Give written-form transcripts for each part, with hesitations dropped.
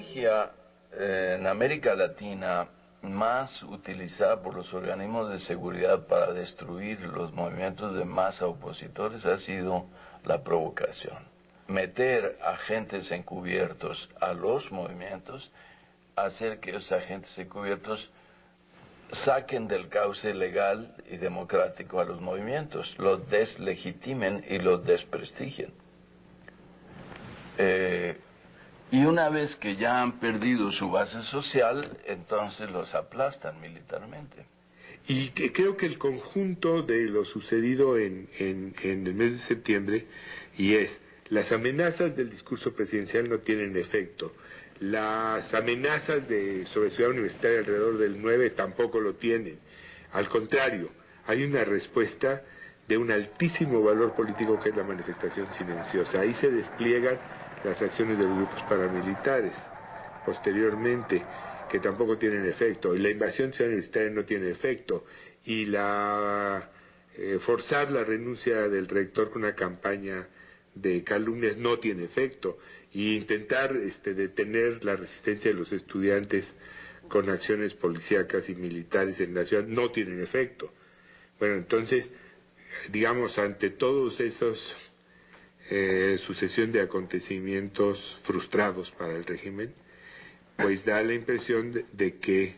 estrategia en América Latina más utilizada por los organismos de seguridad para destruir los movimientos de masa opositores ha sido la provocación. Meter agentes encubiertos a los movimientos, hacer que esos agentes encubiertos saquen del cauce legal y democrático a los movimientos, los deslegitimen y los desprestigien. Y una vez que ya han perdido su base social, entonces los aplastan militarmente. Y creo que el conjunto de lo sucedido en el mes de septiembre, y las amenazas del discurso presidencial no tienen efecto, las amenazas sobre Ciudad Universitaria alrededor del 9 tampoco lo tienen. Al contrario, hay una respuesta de un altísimo valor político que es la manifestación silenciosa. Ahí se despliegan las acciones de los grupos paramilitares posteriormente, que tampoco tienen efecto, y la invasión Ciudad Universitaria no tiene efecto, y forzar la renuncia del rector con una campaña de calumnias no tiene efecto, y intentar detener la resistencia de los estudiantes con acciones policíacas y militares en la ciudad no tienen efecto. Bueno, entonces, digamos, ante todos esos sucesión de acontecimientos frustrados para el régimen, pues da la impresión de que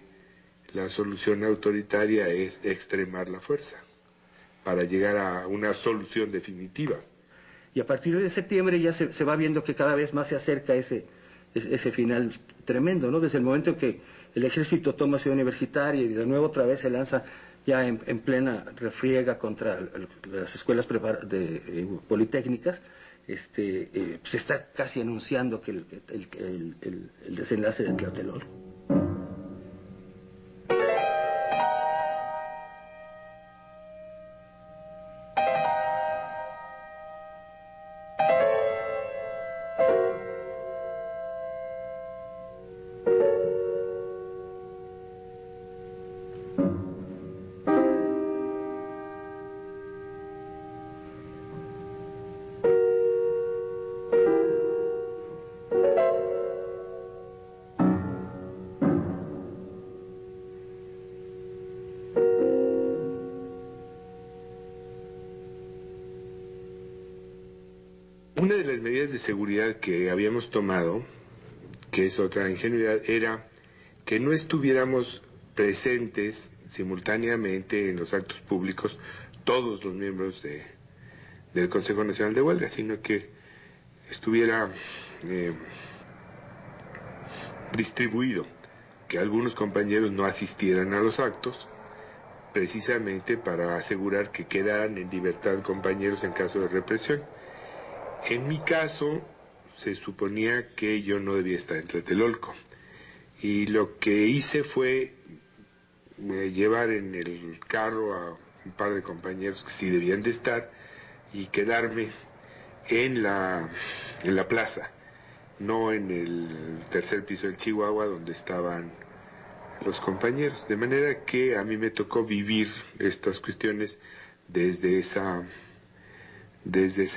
la solución autoritaria es extremar la fuerza para llegar a una solución definitiva. Y a partir de septiembre ya se va viendo que cada vez más se acerca ese final tremendo, ¿no? Desde el momento en que el ejército toma Ciudad Universitaria y de nuevo otra vez se lanza ya en plena refriega contra las escuelas politécnicas, se está casi anunciando que el desenlace de Tlatelolco. Una de las medidas de seguridad que habíamos tomado, que es otra ingenuidad, era que no estuviéramos presentes simultáneamente en los actos públicos todos los miembros del Consejo Nacional de Huelga, sino que estuviera distribuido, que algunos compañeros no asistieran a los actos, precisamente para asegurar que quedaran en libertad compañeros en caso de represión. En mi caso, se suponía que yo no debía estar en Tlatelolco, y lo que hice fue llevar en el carro a un par de compañeros que sí debían de estar y quedarme en la plaza, no en el tercer piso del Chihuahua donde estaban los compañeros, de manera que a mí me tocó vivir estas cuestiones desde ese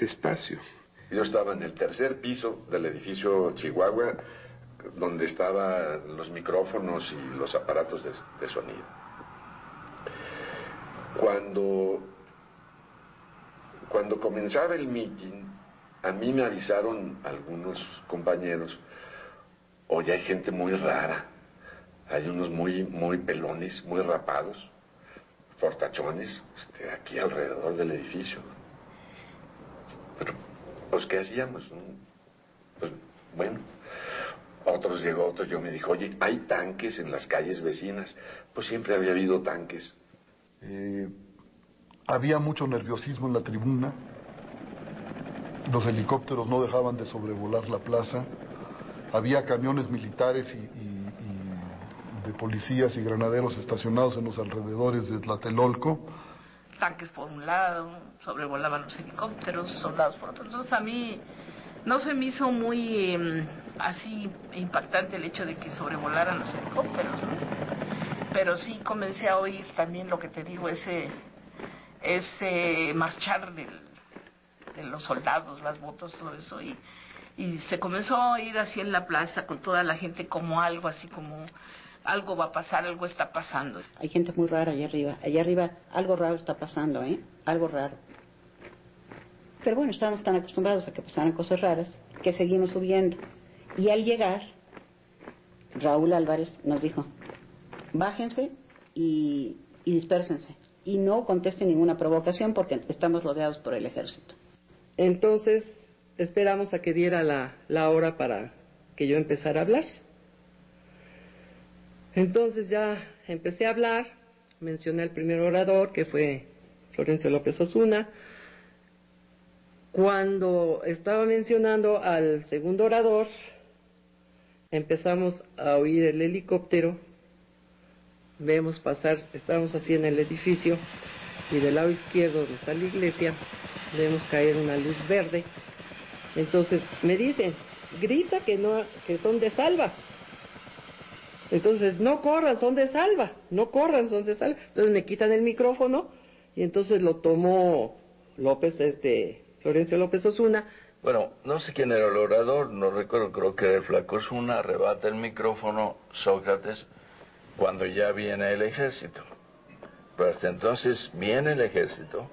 espacio. Yo estaba en el tercer piso del edificio Chihuahua, donde estaban los micrófonos y los aparatos de sonido. Cuando comenzaba el meeting, a mí me avisaron algunos compañeros: oye, hay gente muy rara, hay unos muy pelones, muy rapados, fortachones, aquí alrededor del edificio. Pero, pues, ¿qué hacíamos? Pues, bueno, yo me dijo: oye, hay tanques en las calles vecinas. Pues siempre había habido tanques. Había mucho nerviosismo en la tribuna, los helicópteros no dejaban de sobrevolar la plaza, había camiones militares y de policías y granaderos estacionados en los alrededores de Tlatelolco. Tanques por un lado, sobrevolaban los helicópteros, soldados por otro. Entonces a mí no se me hizo muy así impactante el hecho de que sobrevolaran los helicópteros, ¿no? Pero sí comencé a oír también lo que te digo, ese marchar de los soldados, las motos, todo eso, y y se comenzó a oír así en la plaza con toda la gente como algo así como algo va a pasar, algo está pasando. Hay gente muy rara allá arriba algo raro está pasando, algo raro. Pero bueno, estábamos tan acostumbrados a que pasaran cosas raras que seguimos subiendo. Y al llegar, Raúl Álvarez nos dijo, bájense y dispérsense. Y no contesten ninguna provocación porque estamos rodeados por el ejército. Entonces esperamos a que diera la hora para que yo empezara a hablar. Entonces ya empecé a hablar, mencioné al primer orador, que fue Florencio López Osuna. Cuando estaba mencionando al segundo orador, empezamos a oír el helicóptero, vemos pasar, estábamos así en el edificio, y del lado izquierdo donde está la iglesia, vemos caer una luz verde. Entonces me dicen, grita que son de Salva. Entonces, no corran, son de Salva, no corran, son de Salva. Entonces me quitan el micrófono y entonces lo tomó Florencio López Osuna. Bueno, no sé quién era el orador, no recuerdo, creo que era el Flaco Osuna, arrebata el micrófono Sócrates cuando ya viene el ejército. Pero hasta entonces viene el ejército,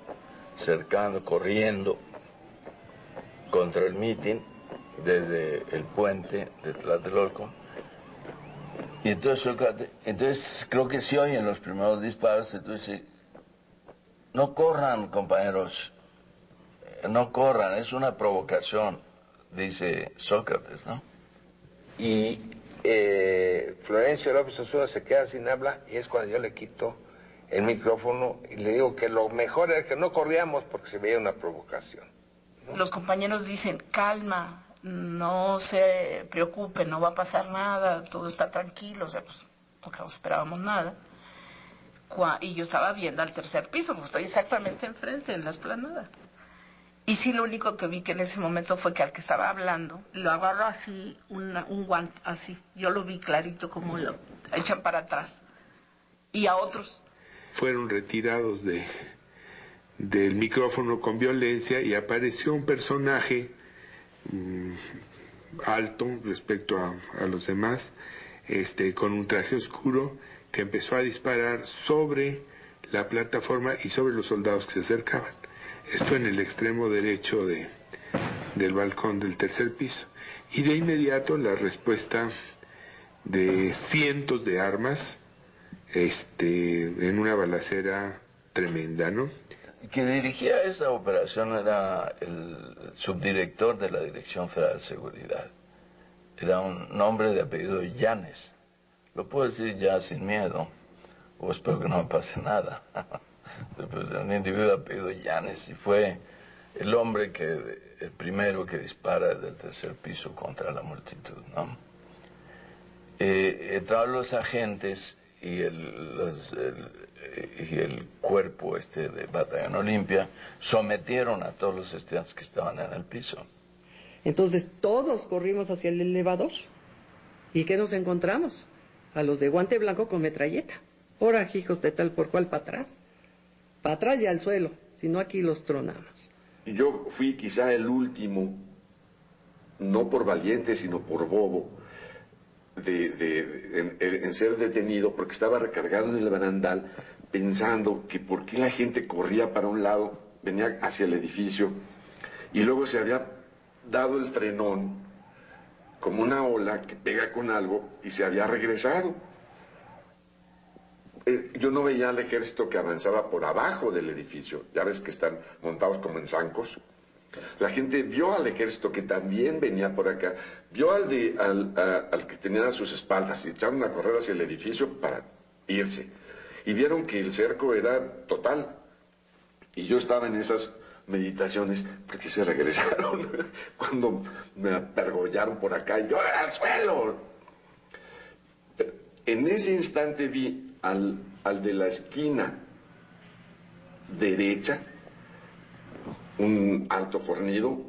cercando, corriendo contra el mitin desde el puente de Tlatelolco. Y entonces Sócrates, creo que se oyen los primeros disparos, entonces no corran, compañeros, no corran, es una provocación, dice Sócrates, ¿no? Y Florencio López Osuna se queda sin habla y es cuando yo le quito el micrófono y le digo que lo mejor era que no corríamos porque se veía una provocación, ¿no? Los compañeros dicen, calma, no se preocupe, no va a pasar nada, todo está tranquilo, o sea, pues, porque no esperábamos nada. Y yo estaba viendo al tercer piso, porque estoy exactamente enfrente, en la explanada. Y sí, lo único que vi que en ese momento fue que al que estaba hablando, lo agarró así, un guante, así. Yo lo vi clarito como lo echan para atrás. Y a otros. Fueron retirados del micrófono con violencia y apareció un personaje alto respecto a los demás, con un traje oscuro, que empezó a disparar sobre la plataforma y sobre los soldados que se acercaban. Esto en el extremo derecho del balcón del tercer piso. Y de inmediato la respuesta de cientos de armas en una balacera tremenda, ¿no? Quien dirigía esa operación era el subdirector de la Dirección Federal de Seguridad. Era un hombre de apellido Llanes. Lo puedo decir ya sin miedo, o espero que no me pase nada. Un individuo de apellido Llanes, y fue el hombre el primero que dispara desde el tercer piso contra la multitud, ¿no? Entraron los agentes y el cuerpo de Batallón Olimpia sometieron a todos los estudiantes que estaban en el piso. Entonces todos corrimos hacia el elevador. ¿Y qué nos encontramos? A los de guante blanco con metralleta. Ahora, hijos de tal por cual, para atrás. Para atrás y al suelo, si no aquí los tronamos. Y yo fui quizá el último, no por valiente, sino por bobo, en ser detenido, porque estaba recargado en el barandal, pensando que por qué la gente corría para un lado, venía hacia el edificio, y luego se había dado el frenón, como una ola que pega con algo, y se había regresado. Yo no veía al ejército que avanzaba por abajo del edificio, ya ves que están montados como en zancos. La gente vio al ejército que también venía por acá, vio al que tenía a sus espaldas y echaron a correr hacia el edificio para irse. Y vieron que el cerco era total. Y yo estaba en esas meditaciones, porque se regresaron cuando me apergollaron por acá y yo al suelo. En ese instante vi al de la esquina derecha, un alto fornido,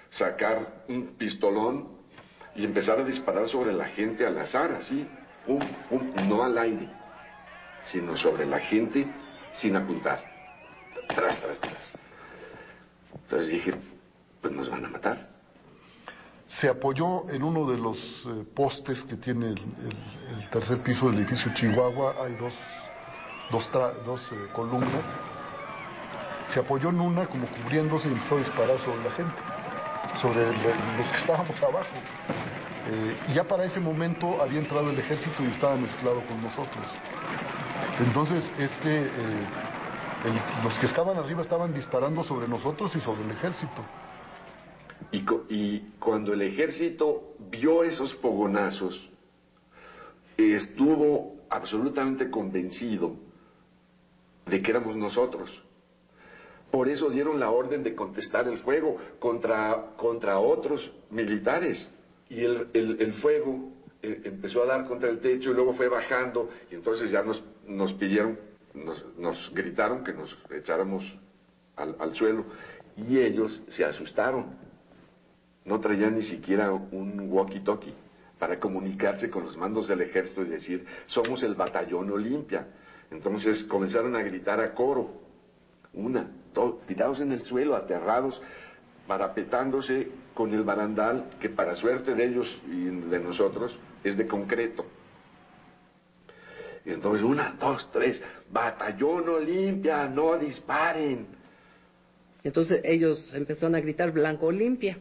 sacar un pistolón y empezar a disparar sobre la gente al azar, así, pum, pum, no al aire, sino sobre la gente sin apuntar, tras. Entonces dije, pues nos van a matar. se apoyó en uno de los postes que tiene el tercer piso del edificio Chihuahua. Hay dos columnas. Se apoyó en una como cubriéndose y empezó a disparar sobre la gente, sobre los que estábamos abajo. Y ya para ese momento había entrado el ejército y estaba mezclado con nosotros. Entonces los que estaban arriba estaban disparando sobre nosotros y sobre el ejército. Y cuando el ejército vio esos fogonazos, estuvo absolutamente convencido de que éramos nosotros. Por eso dieron la orden de contestar el fuego contra otros militares. Y el fuego empezó a dar contra el techo y luego fue bajando, y entonces ya nos pidieron, nos gritaron que nos echáramos al suelo, y ellos se asustaron. No traían ni siquiera un walkie-talkie para comunicarse con los mandos del ejército y decir, somos el Batallón Olimpia. Entonces comenzaron a gritar a coro, tirados en el suelo, aterrados, parapetándose con el barandal, que para suerte de ellos y de nosotros es de concreto. Y entonces 1, 2, 3, Batallón Olimpia, no disparen. Entonces ellos empezaron a gritar Blanco Olimpia.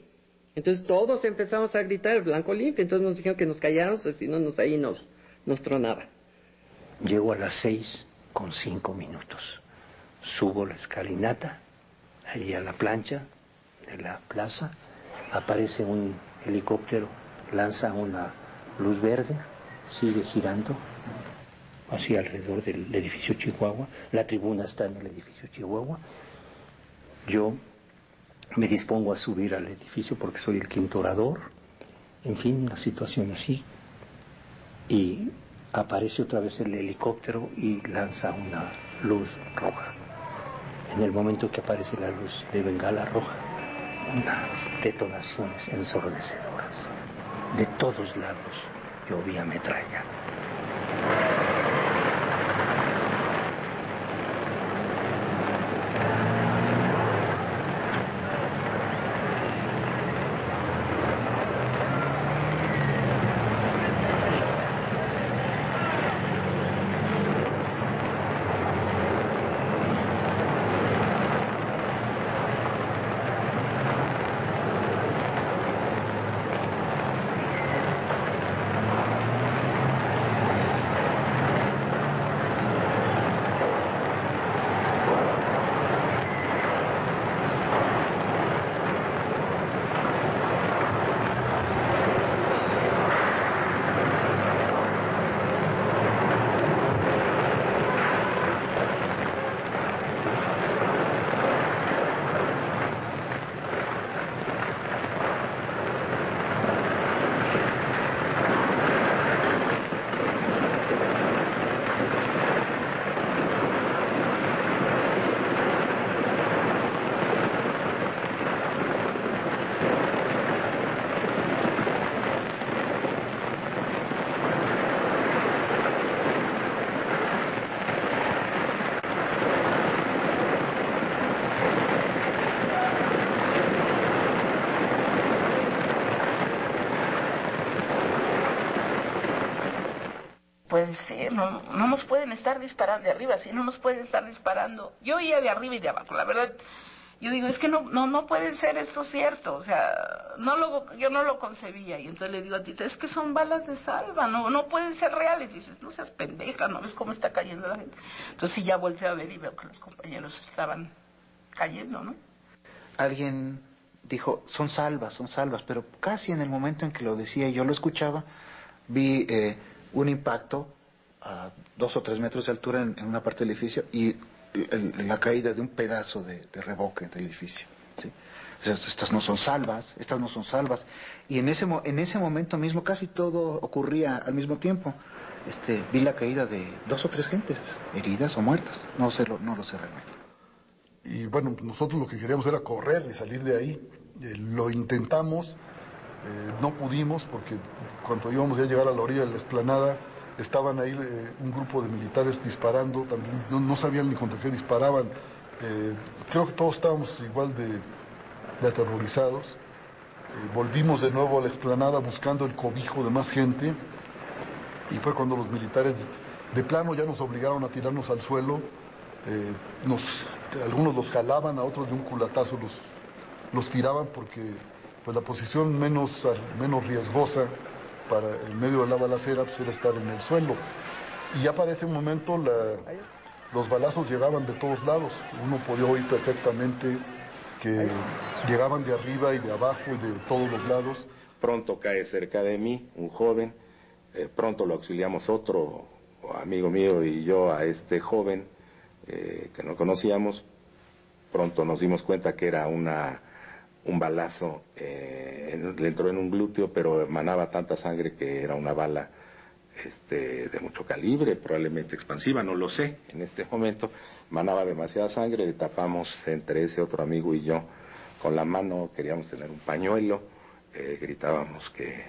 Entonces todos empezamos a gritar Blanco Olimpia. Entonces nos dijeron que nos calláramos, si no ahí nos tronaban. Llego a las 6:05. Subo la escalinata, allí a la plancha de la plaza, aparece un helicóptero, lanza una luz verde, sigue girando hacia alrededor del edificio Chihuahua. La tribuna está en el edificio Chihuahua. Yo me dispongo a subir al edificio porque soy el quinto orador. En fin, una situación así. Y aparece otra vez el helicóptero y lanza una luz roja. En el momento que aparece la luz de bengala roja, unas detonaciones ensordecedoras. De todos lados llovía metralla. Puede ser, no nos pueden estar disparando de arriba, sí, no nos pueden estar disparando. Yo oía de arriba y de abajo, la verdad, yo digo, es que no puede ser esto cierto, o sea, yo no lo concebía, y entonces le digo a Tita, es que son balas de salva, no pueden ser reales, y dices, no seas pendeja, ¿no ves cómo está cayendo la gente? Entonces sí, ya volteé a ver y veo que los compañeros estaban cayendo, ¿no? Alguien dijo, son salvas, pero casi en el momento en que lo decía y yo lo escuchaba, vi un impacto a 2 o 3 metros de altura en una parte del edificio y la caída de un pedazo de revoque del edificio, ¿sí? O sea, estas no son salvas. Y en ese momento mismo casi todo ocurría al mismo tiempo. Vi la caída de 2 o 3 gentes, heridas o muertas, no lo sé realmente. Y bueno, nosotros lo que queríamos era correr y salir de ahí. Lo intentamos, no pudimos porque cuando íbamos a llegar a la orilla de la explanada estaban ahí un grupo de militares disparando, también no sabían ni contra qué disparaban. Creo que todos estábamos igual de aterrorizados. volvimos de nuevo a la explanada buscando el cobijo de más gente, y fue cuando los militares de plano ya nos obligaron a tirarnos al suelo. Algunos los jalaban, a otros de un culatazo los tiraban, porque pues la posición menos riesgosa para el medio de la balacera pues era estar en el suelo. Y ya para ese momento los balazos llegaban de todos lados. Uno podía oír perfectamente que llegaban de arriba y de abajo y de todos los lados. Pronto cae cerca de mí un joven, pronto lo auxiliamos otro amigo mío y yo a este joven que no conocíamos. Pronto nos dimos cuenta que era un balazo, le entró en un glúteo, pero emanaba tanta sangre que era una bala de mucho calibre, probablemente expansiva, no lo sé. En este momento emanaba demasiada sangre, le tapamos entre ese otro amigo y yo con la mano, queríamos tener un pañuelo, gritábamos que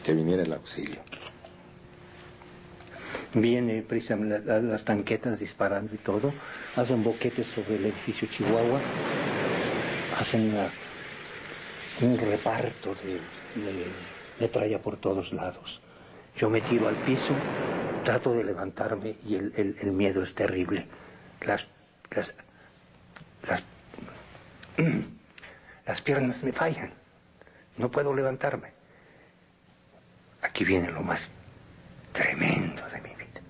viniera el auxilio. Viene precisamente las tanquetas disparando y todo, hacen boquetes sobre el edificio Chihuahua, hacen un reparto de metralla por todos lados. Yo me tiro al piso, trato de levantarme y el miedo es terrible. Las piernas me fallan, no puedo levantarme. Aquí viene lo más tremendo de mi vida,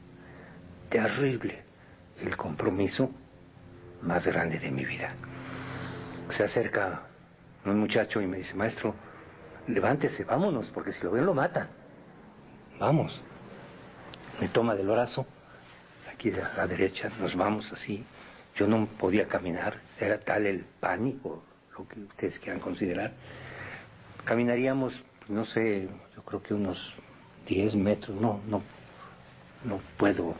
terrible, el compromiso más grande de mi vida. Se acerca un muchacho y me dice: maestro, levántese, vámonos, porque si lo ven lo matan. Vamos. Me toma del brazo, aquí de la derecha, nos vamos así. Yo no podía caminar, era tal el pánico, lo que ustedes quieran considerar. Caminaríamos, no sé, yo creo que unos 10 metros, no puedo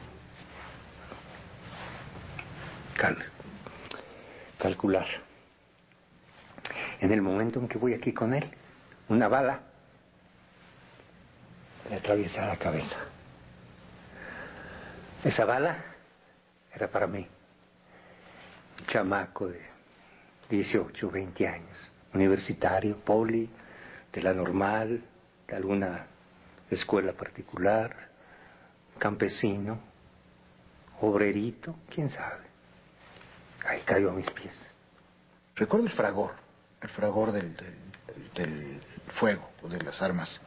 calcular. En el momento en que voy aquí con él, una bala le atraviesa la cabeza. Esa bala era para mí, un chamaco de 18, 20 años, universitario, poli, de la normal, de alguna escuela particular, campesino, obrerito, quién sabe. Ahí cayó a mis pies. Recuerdo el fragor del fuego o de las armas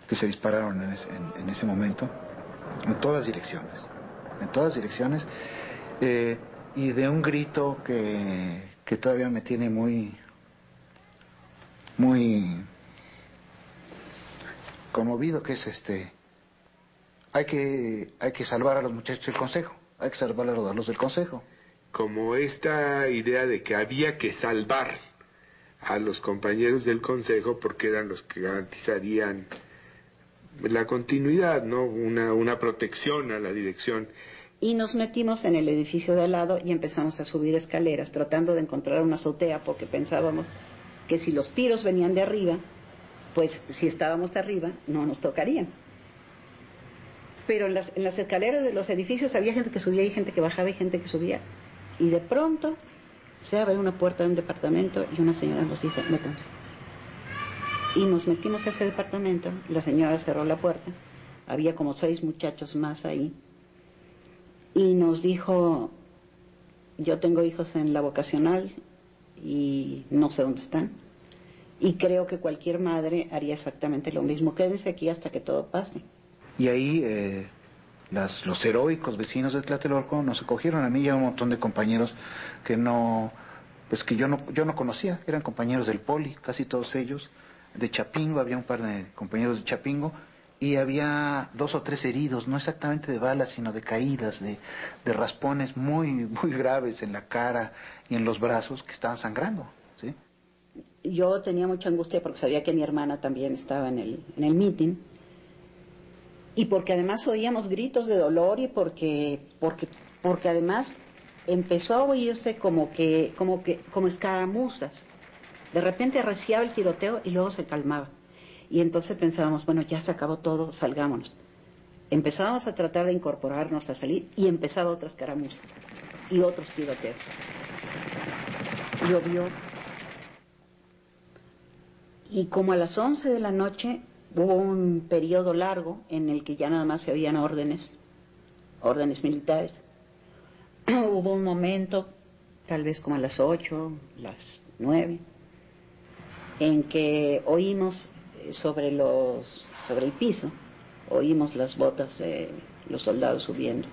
que se dispararon en ese momento, en todas direcciones, y de un grito que todavía me tiene muy conmovido, que es hay que salvar a los muchachos del consejo, hay que salvar a los del consejo. Como esta idea de que había que salvar a los compañeros del consejo porque eran los que garantizarían la continuidad, ¿no? Una protección a la dirección. Y nos metimos en el edificio de al lado y empezamos a subir escaleras tratando de encontrar una azotea, porque pensábamos que si los tiros venían de arriba, pues si estábamos arriba no nos tocarían. Pero en las escaleras de los edificios había gente que subía y gente que bajaba y gente que subía. Y de pronto se abre una puerta de un departamento y una señora nos dice: métanse. Y nos metimos a ese departamento, la señora cerró la puerta, había como 6 muchachos más ahí, y nos dijo: yo tengo hijos en la vocacional y no sé dónde están, y creo que cualquier madre haría exactamente lo mismo, quédense aquí hasta que todo pase. Y ahí los heroicos vecinos de Tlatelolco nos acogieron a mí y a un montón de compañeros que yo no conocía, eran compañeros del Poli, casi todos ellos, de Chapingo, había un par de compañeros de Chapingo, y había 2 o 3 heridos, no exactamente de balas, sino de caídas, de raspones muy graves en la cara y en los brazos que estaban sangrando, ¿sí? Yo tenía mucha angustia porque sabía que mi hermana también estaba en el meeting, y porque además oíamos gritos de dolor, y porque además empezó a oírse como escaramuzas. De repente arreciaba el tiroteo y luego se calmaba. Y entonces pensábamos: bueno, ya se acabó todo, salgámonos. Empezábamos a tratar de incorporarnos, a salir, y empezaba otra escaramuza y otros tiroteos. Llovió Y como a las 11 de la noche hubo un periodo largo en el que ya nada más se habían órdenes militares. Hubo un momento, tal vez como a las 8, las 9, en que oímos sobre el piso, oímos las botas de los soldados subiendo.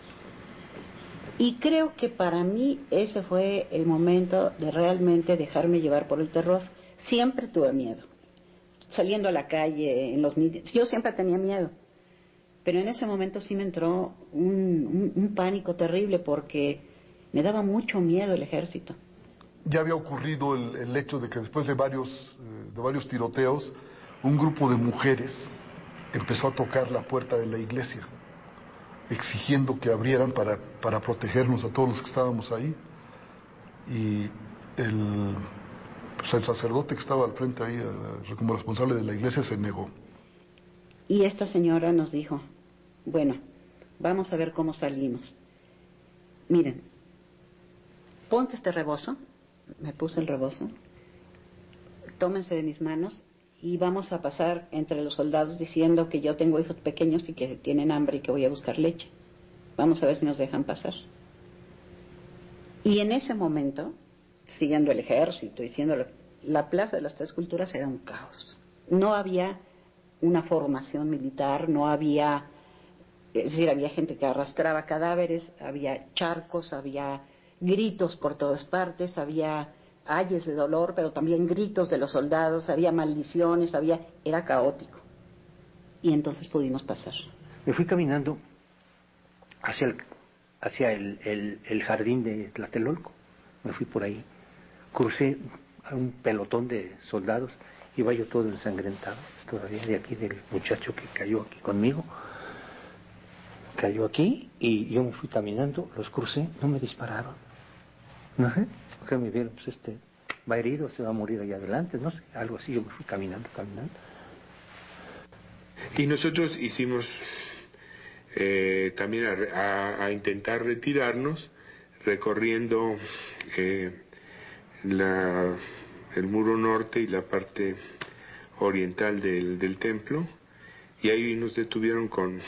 Y creo que para mí ese fue el momento de realmente dejarme llevar por el terror. Siempre tuve miedo. Saliendo a la calle, en los mítines, yo siempre tenía miedo. Pero en ese momento sí me entró un pánico terrible porque me daba mucho miedo el ejército. Ya había ocurrido el hecho de que después de varios tiroteos, un grupo de mujeres empezó a tocar la puerta de la iglesia, exigiendo que abrieran para protegernos a todos los que estábamos ahí. Y el sacerdote que estaba al frente ahí, como responsable de la iglesia, se negó. Y esta señora nos dijo, bueno, vamos a ver cómo salimos. Miren, ponte este rebozo. Me puso el rebozo. Tómense de mis manos y vamos a pasar entre los soldados diciendo que yo tengo hijos pequeños y que tienen hambre y que voy a buscar leche. Vamos a ver si nos dejan pasar. Y en ese momento, siguiendo el ejército y siendo la Plaza de las Tres Culturas era un caos. No había una formación militar, no había, es decir, había gente que arrastraba cadáveres, había charcos, había gritos por todas partes, había ayes de dolor, pero también gritos de los soldados, había maldiciones, era caótico. Y entonces pudimos pasar. Me fui caminando hacia el jardín de Tlatelolco. Me fui por ahí. Crucé a un pelotón de soldados. Iba yo todo ensangrentado, todavía de aquí, del muchacho que cayó aquí conmigo. Cayó aquí y yo me fui caminando, los crucé, no me dispararon. No sé, que me vieron, pues va herido, se va a morir allá adelante, no sé, algo así. Yo me fui caminando. Y nosotros hicimos también a intentar retirarnos, recorriendo el muro norte y la parte oriental del templo, y ahí nos detuvieron con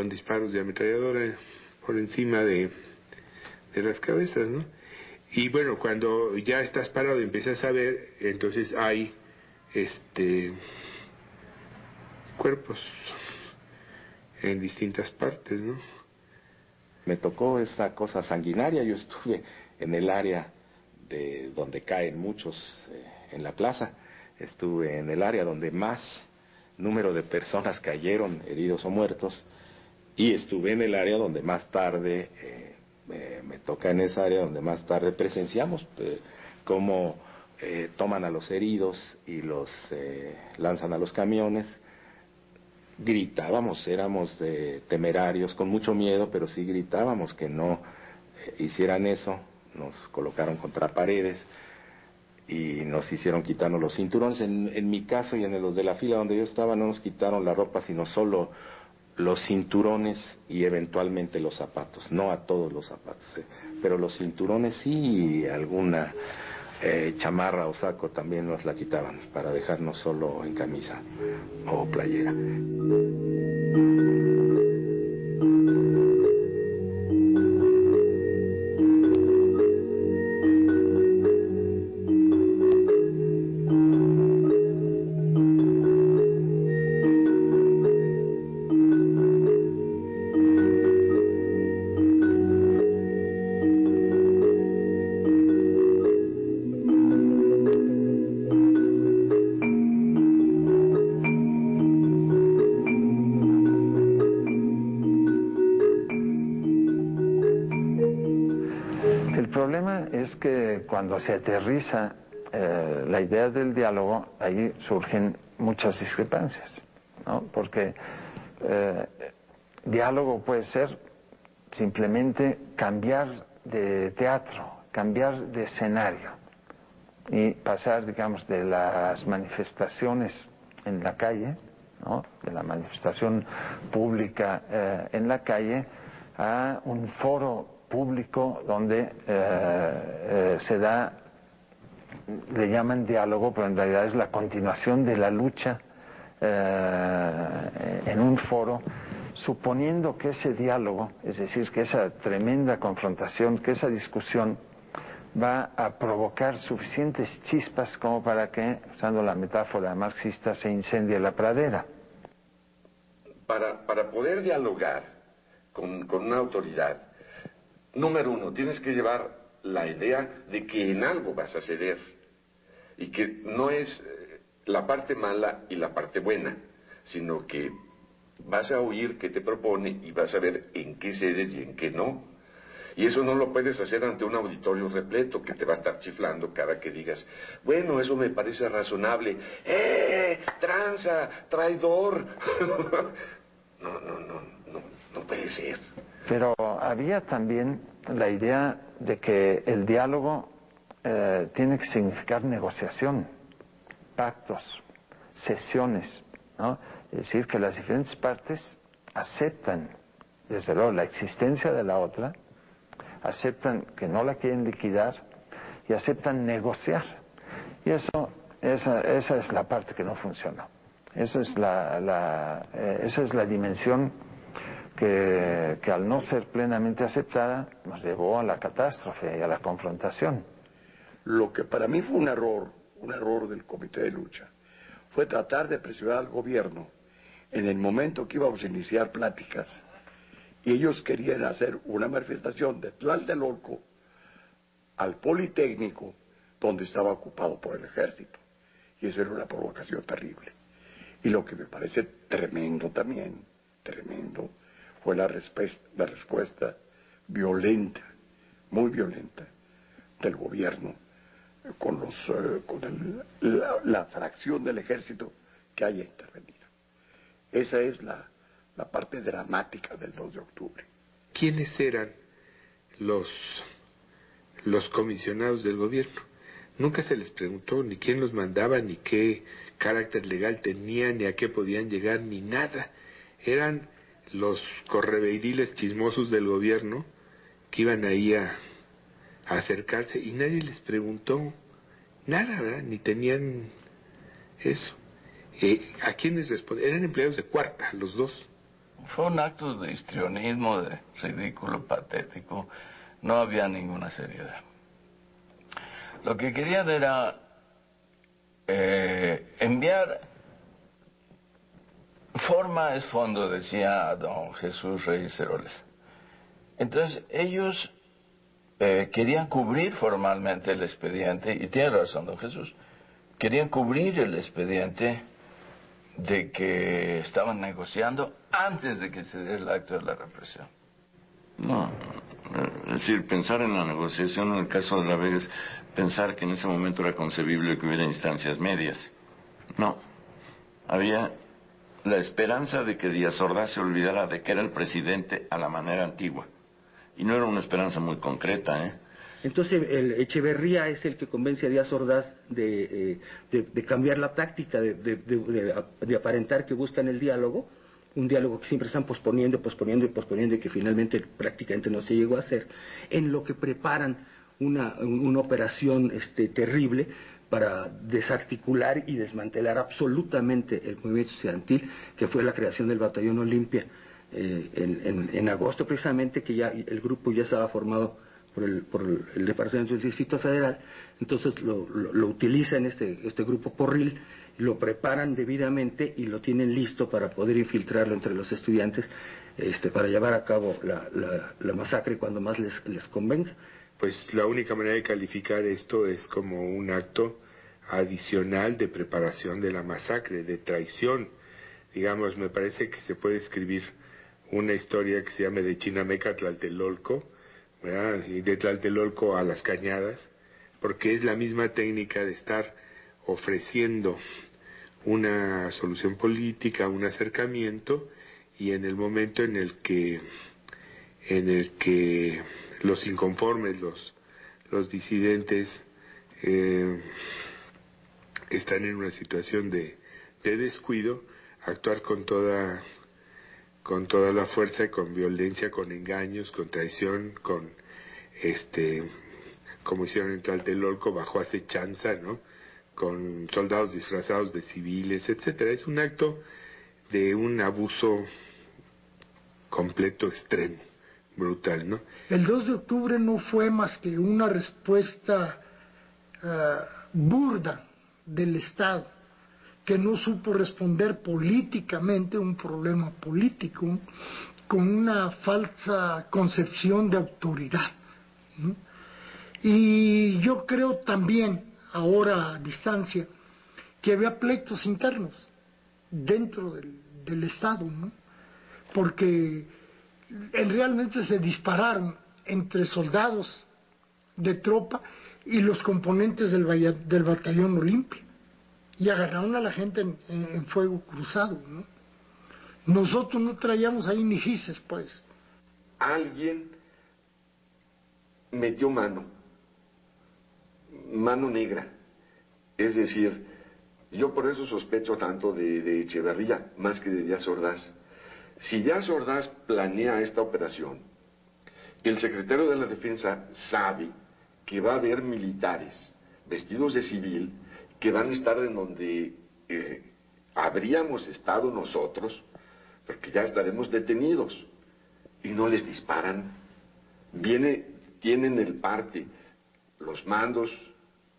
disparos de ametralladora por encima de las cabezas, ¿no? Y bueno, cuando ya estás parado y empiezas a ver, entonces hay cuerpos en distintas partes, ¿no? Me tocó esa cosa sanguinaria. Yo estuve en el área de donde caen muchos en la plaza. Estuve en el área donde más número de personas cayeron heridos o muertos, y estuve en el área donde más tarde me toca en esa área donde más tarde presenciamos cómo toman a los heridos y los lanzan a los camiones. Gritábamos, éramos temerarios, con mucho miedo, pero sí gritábamos que no hicieran eso. Nos colocaron contra paredes y nos hicieron quitarnos los cinturones. En mi caso y en los de la fila donde yo estaba, no nos quitaron la ropa, sino solo los cinturones y eventualmente los zapatos, no a todos los zapatos, pero los cinturones sí, y alguna chamarra o saco también nos la quitaban para dejarnos solo en camisa o playera. Cuando se aterriza la idea del diálogo, ahí surgen muchas discrepancias, ¿no? Porque diálogo puede ser simplemente cambiar de teatro, cambiar de escenario y pasar, digamos, de las manifestaciones en la calle, ¿no? De la manifestación pública en la calle, a un foro público donde se da le llaman diálogo, pero en realidad es la continuación de la lucha en un foro, suponiendo que ese diálogo, es decir, que esa tremenda confrontación, que esa discusión va a provocar suficientes chispas como para que, usando la metáfora marxista, se incendie la pradera. Para poder dialogar con una autoridad, número uno, tienes que llevar la idea de que en algo vas a ceder y que no es la parte mala y la parte buena, sino que vas a oír qué te propone y vas a ver en qué cedes y en qué no. Y eso no lo puedes hacer ante un auditorio repleto que te va a estar chiflando cada que digas, bueno, eso me parece razonable. ¡Tranza! ¡Traidor! No puede ser. Pero había también la idea de que el diálogo tiene que significar negociación, pactos, sesiones, ¿no? Es decir, que las diferentes partes aceptan, desde luego, la existencia de la otra, aceptan que no la quieren liquidar y aceptan negociar. Y esa es la parte que no funcionó. Esa es la dimensión que al no ser plenamente aceptada nos llevó a la catástrofe y a la confrontación. Lo que para mí fue un error del Comité de Lucha, fue tratar de presionar al gobierno en el momento que íbamos a iniciar pláticas, y ellos querían hacer una manifestación de Tlatelolco al Politécnico, donde estaba ocupado por el ejército, y eso era una provocación terrible. Y lo que me parece tremendo también, tremendo, fue la respuesta violenta, muy violenta, del gobierno con la fracción del ejército que haya intervenido. Esa es la parte dramática del 2 de octubre. ¿Quiénes eran los comisionados del gobierno? Nunca se les preguntó ni quién los mandaba, ni qué carácter legal tenían, ni a qué podían llegar, ni nada. Eran los correveidiles chismosos del gobierno que iban ahí a acercarse y nadie les preguntó nada, ¿verdad? Ni tenían eso. ¿A quiénes respondían? Eran empleados de cuarta, los dos. Fue un acto de histrionismo, de ridículo, patético. No había ninguna seriedad. Lo que querían era enviar. Forma es fondo, decía don Jesús Reyes Heroles. Entonces ellos querían cubrir formalmente el expediente, y tiene razón don Jesús, querían cubrir el expediente de que estaban negociando antes de que se diera el acto de la represión. No, es decir, pensar en la negociación en el caso de La Vega es pensar que en ese momento era concebible que hubiera instancias medias. No, había la esperanza de que Díaz Ordaz se olvidara de que era el presidente a la manera antigua. Y no era una esperanza muy concreta, ¿eh? Entonces Echeverría es el que convence a Díaz Ordaz de cambiar la táctica, de aparentar que buscan el diálogo, un diálogo que siempre están posponiendo y que finalmente prácticamente no se llegó a hacer, en lo que preparan una operación terrible para desarticular y desmantelar absolutamente el movimiento estudiantil, que fue la creación del Batallón Olimpia en agosto precisamente, que ya el grupo ya estaba formado por el Departamento del Distrito Federal. Entonces lo utilizan este grupo porril, lo preparan debidamente y lo tienen listo para poder infiltrarlo entre los estudiantes para llevar a cabo la masacre cuando más les convenga. Pues la única manera de calificar esto es como un acto adicional de preparación de la masacre, de traición. Digamos, me parece que se puede escribir una historia que se llama de Chinameca a Tlatelolco, ¿verdad? Y de Tlatelolco a Las Cañadas, porque es la misma técnica de estar ofreciendo una solución política, un acercamiento, y en el momento en el que los inconformes, los disidentes están en una situación de descuido, actuar con toda la fuerza y con violencia, con engaños, con traición, con como hicieron en Tlatelolco, bajo acechanza, ¿no? Con soldados disfrazados de civiles, etcétera. Es un acto de un abuso completo, extremo, brutal, ¿no? El 2 de octubre no fue más que una respuesta burda del Estado, que no supo responder políticamente un problema político con una falsa concepción de autoridad, ¿no? Y yo creo también, ahora a distancia, que había pleitos internos dentro del Estado, ¿no? Porque realmente se dispararon entre soldados de tropa y los componentes del batallón Olimpia, y agarraron a la gente en fuego cruzado, ¿no? Nosotros no traíamos ahí ni gises, pues. Alguien metió mano negra. Es decir, yo por eso sospecho tanto de Echeverría, más que de Díaz Ordaz. Si Díaz Ordaz planea esta operación, el secretario de la Defensa sabe que va a haber militares vestidos de civil que van a estar en donde habríamos estado nosotros, porque ya estaremos detenidos, y no les disparan. Tienen el parte, los mandos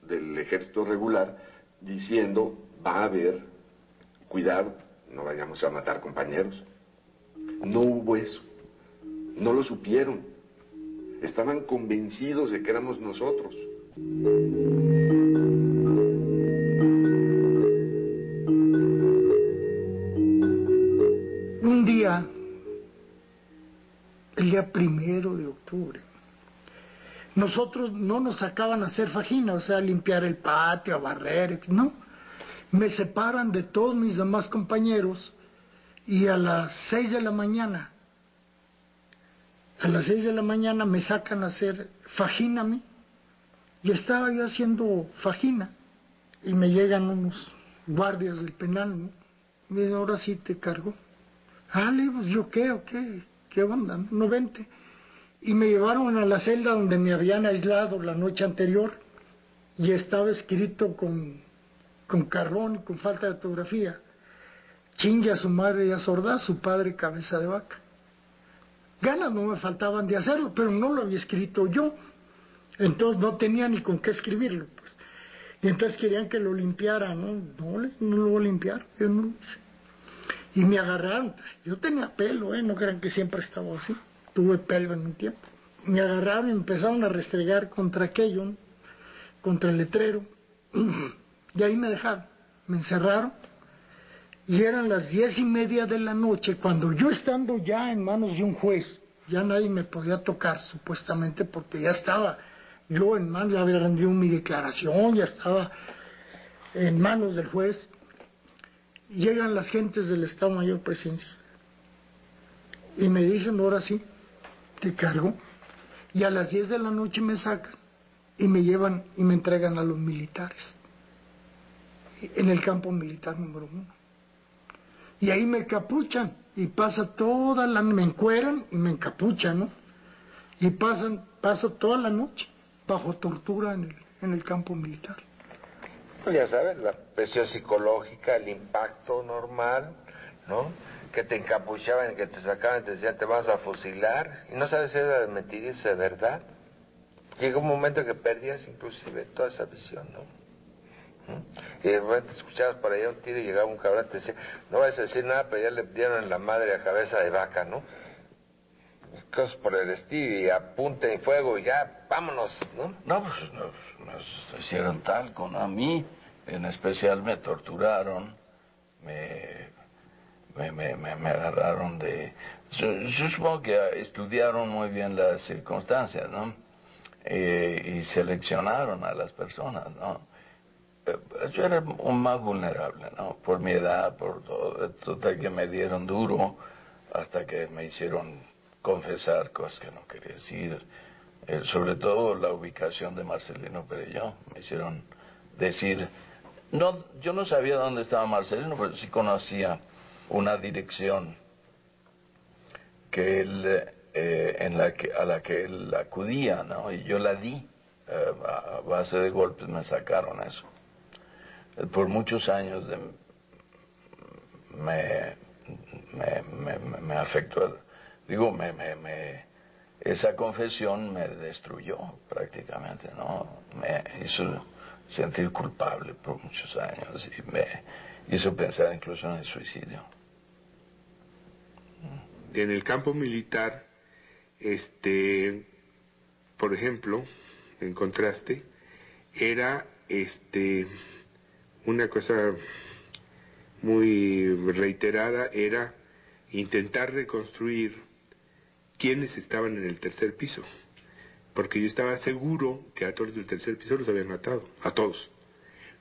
del ejército regular, diciendo, va a haber, cuidado, no vayamos a matar compañeros. No hubo eso, no lo supieron, estaban convencidos de que éramos nosotros. Un día, el día 1 de octubre, nosotros no nos sacaban a hacer fajina, o sea, a limpiar el patio, a barrer, no. Me separan de todos mis demás compañeros y a las 6 de la mañana, me sacan a hacer fajina a mí. Y estaba yo haciendo fajina y me llegan unos guardias del penal, ¿no? Me dicen, ahora sí te cargo. Pues yo qué onda, no vente. Y me llevaron a la celda donde me habían aislado la noche anterior y estaba escrito con carbón y con falta de ortografía: chingue a su madre y a Ordaz, su padre cabeza de vaca. Ganas no me faltaban de hacerlo, pero no lo había escrito yo, entonces no tenía ni con qué escribirlo, pues. Y entonces querían que lo limpiara, ¿no? No lo voy a limpiar, yo no lo hice. Y me agarraron, yo tenía pelo, no crean que siempre estaba así, tuve pelo en un tiempo. Me agarraron y empezaron a restregar contra aquello, ¿no? Contra el letrero, y ahí me dejaron, me encerraron. Y eran las 10:30 de la noche, cuando yo, estando ya en manos de un juez, ya nadie me podía tocar supuestamente, porque ya estaba yo en manos, ya había rendido mi declaración, ya estaba en manos del juez. Llegan las gentes del Estado Mayor Presidencial y me dicen, ahora sí, te cargo. Y a las 10 de la noche me sacan y me llevan y me entregan a los militares en el campo militar número 1. Y ahí me capuchan y pasa me encueran y me encapuchan, ¿no? Y paso toda la noche bajo tortura en el campo militar. Pues ya sabes, la presión psicológica, el impacto normal, ¿no? Que te encapuchaban, que te sacaban y te decían, te vas a fusilar, y no sabes si era de mentira, si es de verdad. Llega un momento que perdías inclusive toda esa visión, ¿no? Y de repente escuchabas por allá un tiro y llegaba un cabrón y te decía, no vas a decir nada, pero ya le dieron en la madre a cabeza de vaca, ¿no? Cosas por el estilo, y apunte y fuego y ya, vámonos, ¿no? No, pues nos hicieron talco, ¿no? A mí en especial me torturaron, me agarraron de... Yo supongo que estudiaron muy bien las circunstancias, ¿no? Y seleccionaron a las personas, ¿no? Yo era un más vulnerable, ¿no? Por mi edad, por todo, total que me dieron duro hasta que me hicieron confesar cosas que no quería decir, sobre todo la ubicación de Marcelino Perelló. Me hicieron decir, no, yo no sabía dónde estaba Marcelino, pero sí conocía una dirección que él, a la que él acudía, ¿no? Y yo la di a base de golpes me sacaron eso. Por muchos años me afectó, digo, esa confesión me destruyó prácticamente, ¿no? Me hizo sentir culpable por muchos años y me hizo pensar incluso en el suicidio. En el campo militar, por ejemplo, en contraste, era una cosa muy reiterada, era intentar reconstruir quiénes estaban en el tercer piso, porque yo estaba seguro que a todos del tercer piso los habían matado, a todos.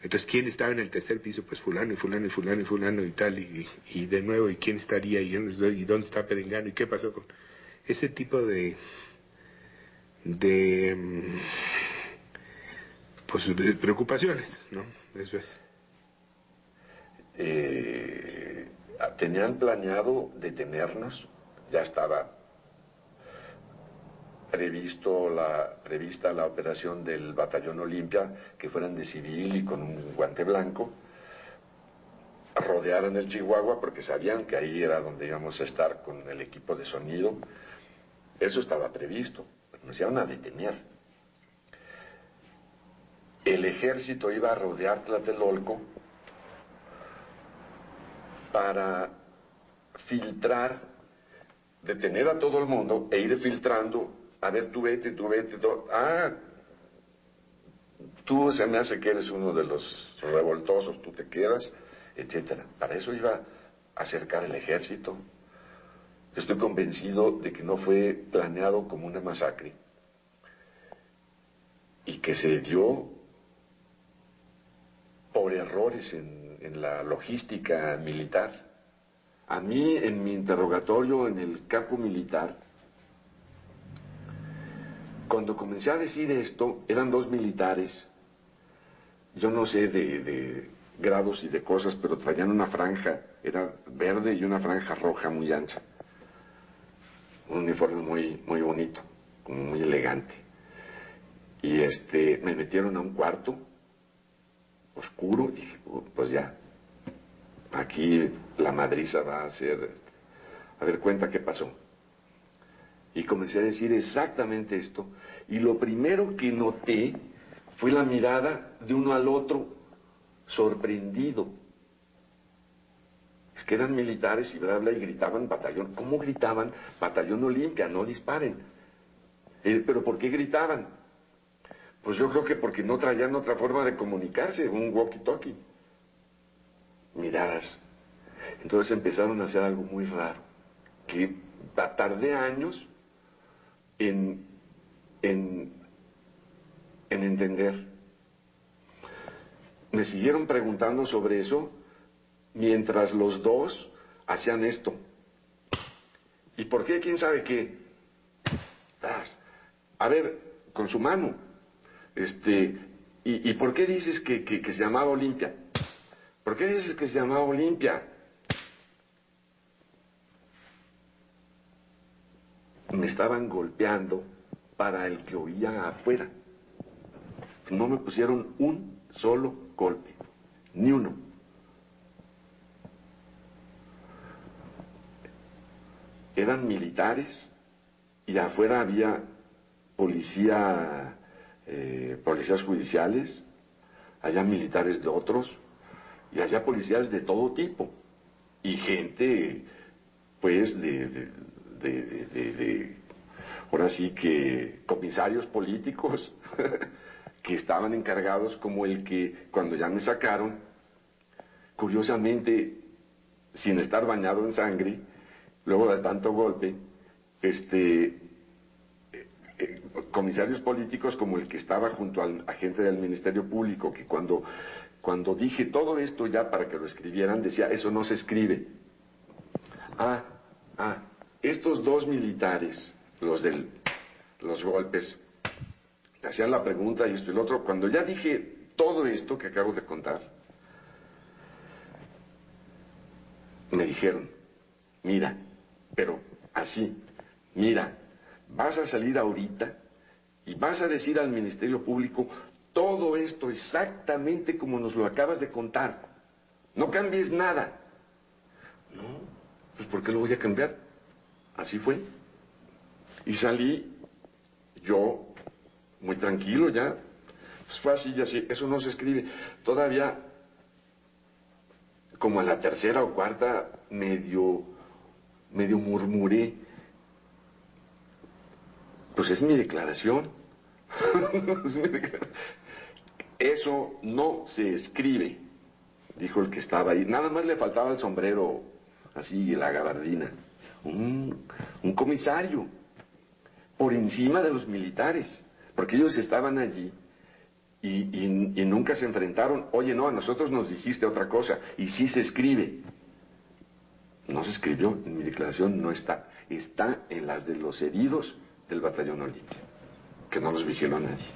Entonces, ¿quién estaba en el tercer piso? Pues fulano y fulano y fulano y fulano y tal, y de nuevo, ¿y quién estaría? ¿Y dónde está Perengano? ¿Y qué pasó con ese tipo de preocupaciones, ¿no? Eso es. Tenían planeado detenernos, ya estaba prevista la operación del Batallón Olimpia, que fueran de civil y con un guante blanco, rodearan el Chihuahua porque sabían que ahí era donde íbamos a estar con el equipo de sonido. Eso estaba previsto, nos iban a detener. El ejército iba a rodear Tlatelolco para filtrar, detener a todo el mundo e ir filtrando. A ver, tú vete, tú se me hace que eres uno de los revoltosos, tú te quedas, etcétera. Para eso iba a acercar el ejército. Estoy convencido de que no fue planeado como una masacre y que se dio por errores en la logística militar. A mí, en mi interrogatorio en el campo militar, cuando comencé a decir esto, eran dos militares, yo no sé de grados y de cosas, pero traían una franja, era verde y una franja roja muy ancha. Un uniforme muy bonito, muy elegante. Y me metieron a un cuarto oscuro, y dije, pues ya, aquí la madriza va a hacer, a ver, cuenta qué pasó. Y comencé a decir exactamente esto, y lo primero que noté fue la mirada de uno al otro, sorprendido. Es que eran militares y bla, bla, y gritaban batallón. ¿Cómo gritaban? Batallón Olimpia, no disparen. ¿Pero por qué gritaban? Pues yo creo que porque no traían otra forma de comunicarse, un walkie-talkie. Miradas. Entonces empezaron a hacer algo muy raro, que tardé años en entender. Me siguieron preguntando sobre eso mientras los dos hacían esto. ¿Y por qué? ¿Quién sabe qué? A ver, con su mano. ¿Y por qué dices que se llamaba Olimpia? ¿Por qué dices que se llamaba Olimpia? Me estaban golpeando para el que oía afuera. No me pusieron un solo golpe, ni uno. Eran militares y afuera había policías judiciales, había militares de otros y había policías de todo tipo y gente pues ahora sí que comisarios políticos que estaban encargados, como el que cuando ya me sacaron, curiosamente sin estar bañado en sangre, luego de tanto golpe, comisarios políticos como el que estaba junto al agente del Ministerio Público, que cuando dije todo esto ya para que lo escribieran, decía, eso no se escribe. Estos dos militares, los golpes, te hacían la pregunta y esto y lo otro. Cuando ya dije todo esto que acabo de contar, me dijeron, mira, pero así, mira, vas a salir ahorita y vas a decir al Ministerio Público todo esto exactamente como nos lo acabas de contar. No cambies nada. No, pues ¿por qué lo voy a cambiar? Así fue. Y salí yo muy tranquilo ya. Pues fue así y así. Eso no se escribe. Todavía, como a la tercera o cuarta, medio murmuré. Pues es mi declaración. Eso no se escribe, dijo el que estaba ahí. Nada más le faltaba el sombrero, así, la gabardina. Un comisario, por encima de los militares, porque ellos estaban allí y nunca se enfrentaron. Oye, no, a nosotros nos dijiste otra cosa, y sí se escribe. No se escribió, en mi declaración no está. Está en las de los heridos del batallón Olimpia, que no los vigiló nadie.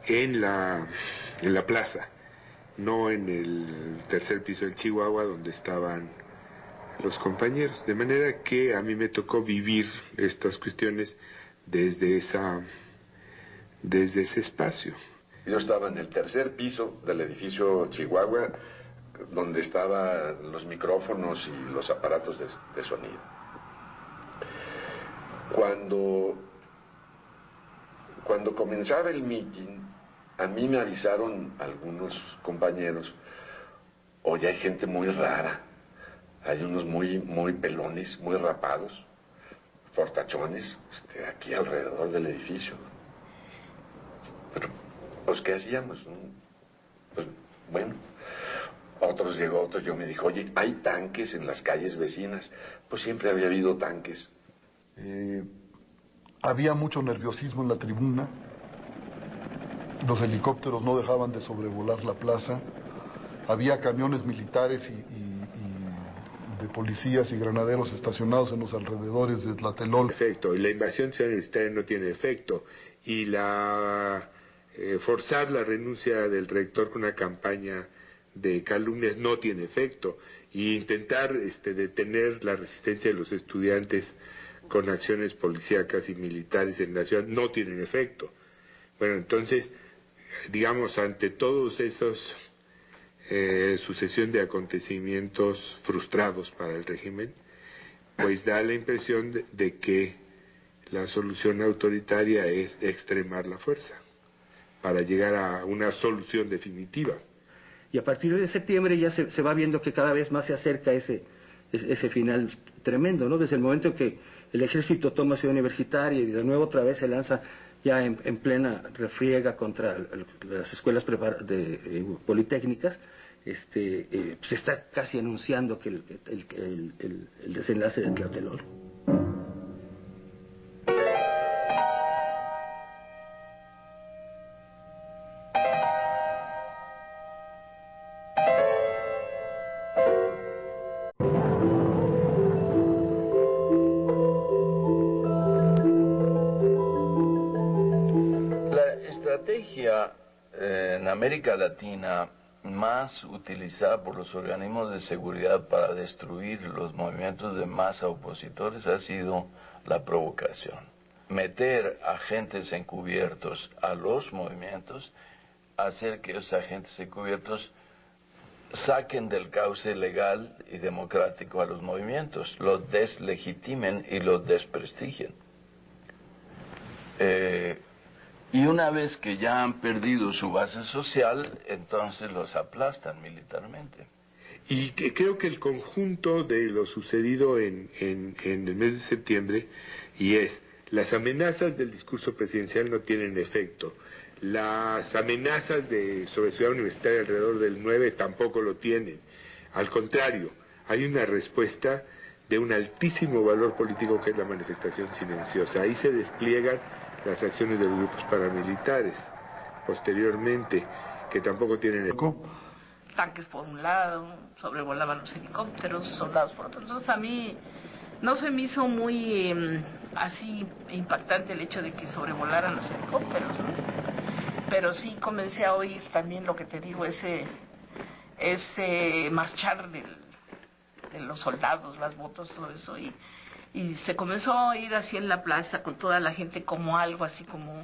En la plaza, no en el tercer piso del Chihuahua donde estaban los compañeros, de manera que a mí me tocó vivir estas cuestiones desde ese espacio. Yo estaba en el tercer piso del edificio Chihuahua, donde estaban los micrófonos y los aparatos de sonido. Cuando comenzaba el mitin, a mí me avisaron algunos compañeros: oye, hay gente muy rara, hay unos muy pelones, muy rapados, fortachones, aquí alrededor del edificio. Pero, pues, ¿qué hacíamos? Pues, bueno, otros yo me dijo, oye, hay tanques en las calles vecinas. Pues siempre había habido tanques. Había mucho nerviosismo en la tribuna. Los helicópteros no dejaban de sobrevolar la plaza. Había camiones militares y de policías y granaderos estacionados en los alrededores de Tlatelolco. Efecto, y la invasión ciudad universitaria no tiene efecto. Y forzar la renuncia del rector con una campaña de calumnias no tiene efecto. Y intentar detener la resistencia de los estudiantes con acciones policíacas y militares en la ciudad no tienen efecto. Bueno, entonces, digamos, ante todos esos sucesión de acontecimientos frustrados para el régimen, pues da la impresión de que la solución autoritaria es extremar la fuerza para llegar a una solución definitiva. Y a partir de septiembre ya se va viendo que cada vez más se acerca ese final tremendo, ¿no? Desde el momento que el ejército toma Ciudad Universitaria y de nuevo otra vez se lanza ya en plena refriega contra las escuelas politécnicas, se está casi anunciando que el desenlace de Tlatelolco. En América Latina más utilizada por los organismos de seguridad para destruir los movimientos de masa opositores ha sido la provocación. meter agentes encubiertos a los movimientos, hacer que esos agentes encubiertos saquen del cauce legal y democrático a los movimientos, los deslegitimen y los desprestigien. Y una vez que ya han perdido su base social, entonces los aplastan militarmente. Y creo que el conjunto de lo sucedido en el mes de septiembre, las amenazas del discurso presidencial no tienen efecto, las amenazas sobre Ciudad Universitaria alrededor del 9 tampoco lo tienen. Al contrario, hay una respuesta de un altísimo valor político que es la manifestación silenciosa. Ahí se despliegan las acciones de los grupos paramilitares, posteriormente, que tampoco tienen eco. Tanques por un lado, sobrevolaban los helicópteros, soldados por otro. Entonces a mí no se me hizo muy así impactante el hecho de que sobrevolaran los helicópteros, ¿no? Pero sí comencé a oír también lo que te digo, ese marchar de los soldados, las motos, todo eso, y se comenzó a oír así en la plaza con toda la gente como algo así como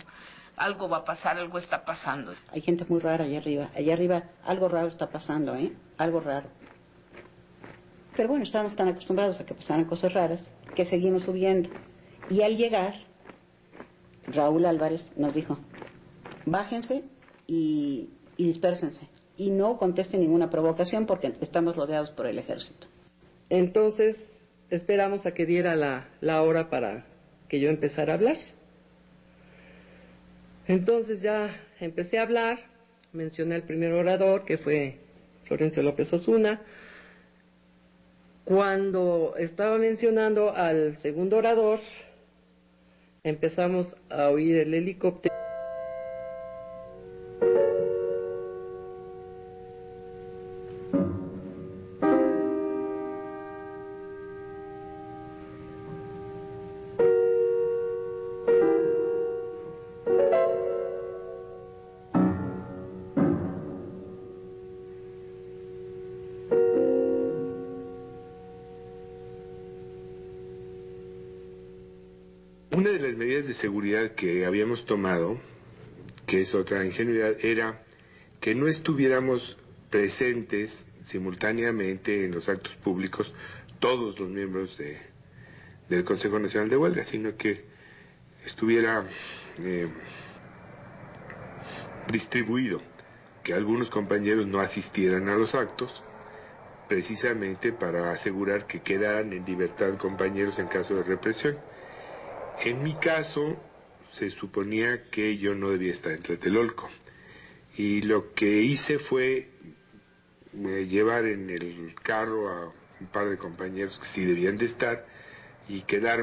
algo va a pasar, algo está pasando. Hay gente muy rara allá arriba algo raro está pasando, algo raro. Pero bueno, estábamos tan acostumbrados a que pasaran cosas raras que seguimos subiendo. Y al llegar, Raúl Álvarez nos dijo, bájense y dispérsense. Y no contesten ninguna provocación porque estamos rodeados por el ejército. Entonces esperamos a que diera la hora para que yo empezara a hablar. Entonces ya empecé a hablar, mencioné al primer orador, que fue Florencio López Osuna. Cuando estaba mencionando al segundo orador, empezamos a oír el helicóptero. Una de las medidas de seguridad que habíamos tomado, que es otra ingenuidad, era que no estuviéramos presentes simultáneamente en los actos públicos todos los miembros del Consejo Nacional de Huelga, sino que estuviera distribuido, que algunos compañeros no asistieran a los actos, precisamente para asegurar que quedaran en libertad compañeros en caso de represión. En mi caso, se suponía que yo no debía estar en Tlatelolco, y lo que hice fue llevar en el carro a un par de compañeros que sí debían de estar y quedarme